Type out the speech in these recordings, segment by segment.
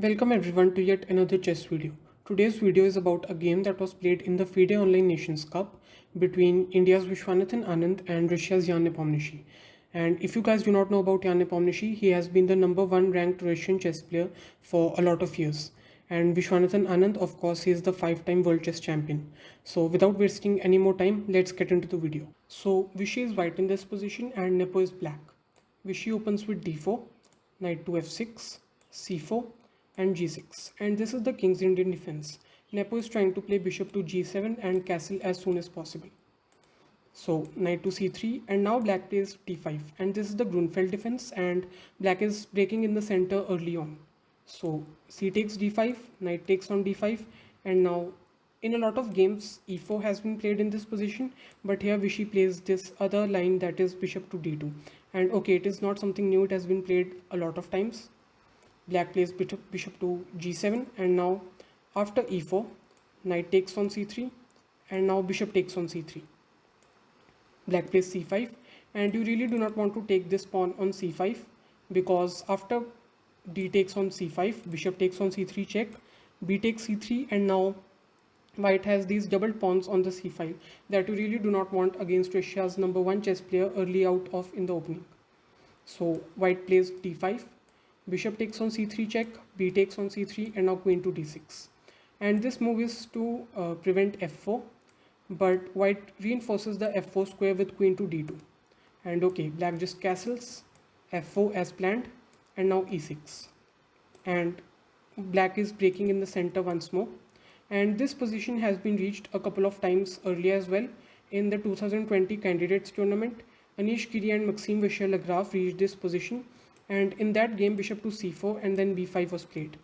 Welcome everyone to yet another chess video. Today's video is about a game that was played in the FIDE Online Nations Cup between India's Vishwanathan Anand and Russia's Jan Nepomniachtchi. And if you guys do not know about Jan Nepomniachtchi, he has been the number one ranked Russian chess player for a lot of years. And Vishwanathan Anand, of course, he is the five-time world chess champion. So without wasting any more time, let's get into the video. So Vishy is white in this position and Nepo is black. Vishy opens with d4, knight to f6, c4, and g6, and this is the king's Indian defense. Nepo is trying to play bishop to g7 and castle as soon as possible. So knight to c3, and now black plays d5, and this is the Grunfeld defense, and black is breaking in the center early on. So c takes d5, knight takes on d5, and now in a lot of games e4 has been played in this position, but here Vishy plays this other line, that is bishop to d2. And okay, it is not something new, it has been played a lot of times. Black plays bishop to g7, and now after e4, knight takes on c3, and now bishop takes on c3. Black plays c5, and you really do not want to take this pawn on c5, because after d takes on c5, bishop takes on c3 check, b takes c3, and now white has these double pawns on the c5 that you really do not want against Russia's number one chess player early out of in the opening. So white plays d5, bishop takes on c3 check, b takes on c3, and now queen to d6. And this move is to prevent f4, but white reinforces the f4 square with queen to d2. And okay, black just castles f4 as planned, and now e6. And black is breaking in the center once more. And this position has been reached a couple of times earlier as well. In the 2020 candidates tournament, Anish Giri and Maxime Vachier-Lagrave reached this position, and in that game bishop to c4 and then b5 was played.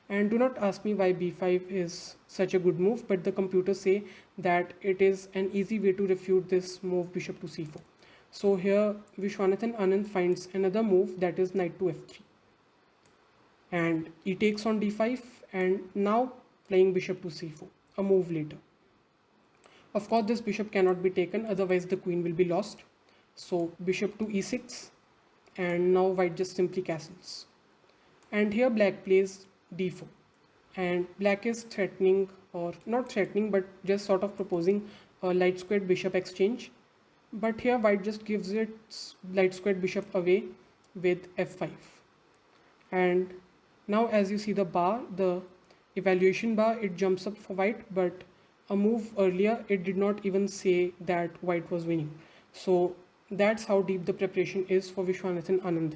And do not ask me why b5 is such a good move, but the computers say that it is an easy way to refute this move bishop to c4. So here Vishwanathan Anand finds another move, that is knight to f3, and he takes on d5, and now playing bishop to c4 a move later. Of course this bishop cannot be taken, otherwise the queen will be lost. So bishop to e6, and now white just simply castles. And here black plays d4, and black is threatening, or not threatening, but just sort of proposing a light squared bishop exchange. But here white just gives its light squared bishop away with f5. And now as you see the bar, the evaluation bar, it jumps up for white, but a move earlier it did not even say that white was winning. So that's how deep the preparation is for Vishwanathan Anand.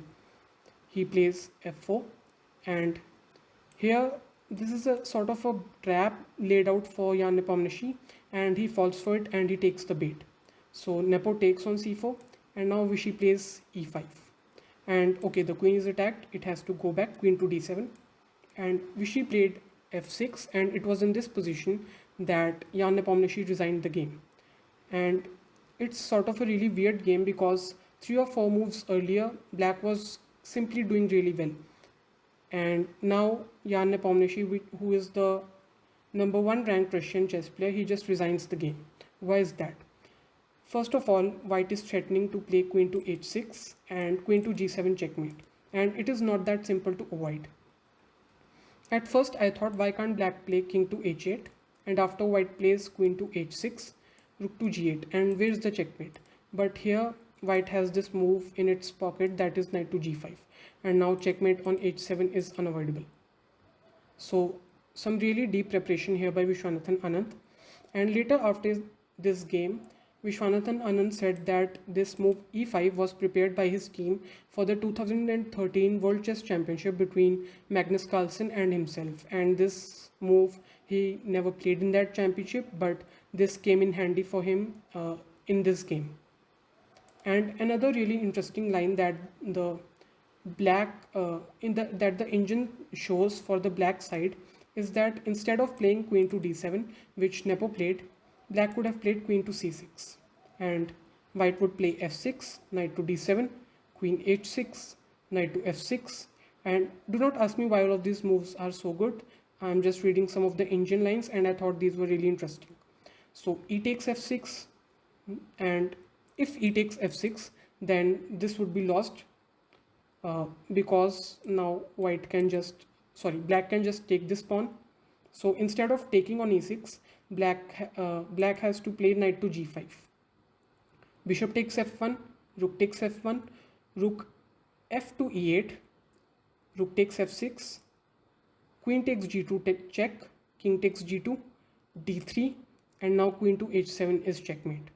He plays f4, and here this is a sort of a trap laid out for Jan Nepomniachtchi, and he falls for it and he takes the bait. So Nepo takes on c4, and now Vishy plays e5. And okay, the queen is attacked, it has to go back, queen to d7, and Vishy played f6, and it was in this position that Jan Nepomniachtchi resigned the game. And it's sort of a really weird game, because 3 or 4 moves earlier black was simply doing really well, and now Jan Nepomniachtchi, who is the number one ranked Russian chess player, he just resigns the game. Why is that? First of all, white is threatening to play queen to h6 and queen to g7 checkmate, and it is not that simple to avoid. At first I thought, why can't black play king to h8, and after white plays queen to h6, rook to g8, and where's the checkmate? But here white has this move in its pocket, that is knight to g5, and now checkmate on h7 is unavoidable. So some really deep preparation here by Vishwanathan Anand. And later after this game, Vishwanathan Anand said that this move e5 was prepared by his team for the 2013 World Chess Championship between Magnus Carlsen and himself, and this move he never played in that championship, but this came in handy for him in this game. And another really interesting line that the black that the engine shows for the black side is that instead of playing queen to d7, which Nepo played, black would have played queen to c6, and white would play f6, knight to d7, queen h6, knight to f6. And do not ask me why all of these moves are so good. I'm just reading some of the engine lines, and I thought these were really interesting. So e takes f6, and if e takes f6, then this would be lost, because now white can just black can just take this pawn. So instead of taking on e6, black has to play knight to g5. Bishop takes f1, rook takes f1, rook f to e8, rook takes f6, queen takes g2 check, king takes g2, d3, and now queen to h7 is checkmate.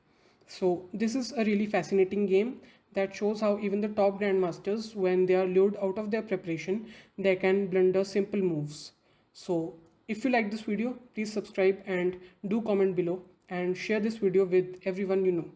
So this is a really fascinating game that shows how even the top grandmasters, when they are lured out of their preparation, they can blunder simple moves. So if you like this video, please subscribe and do comment below and share this video with everyone you know.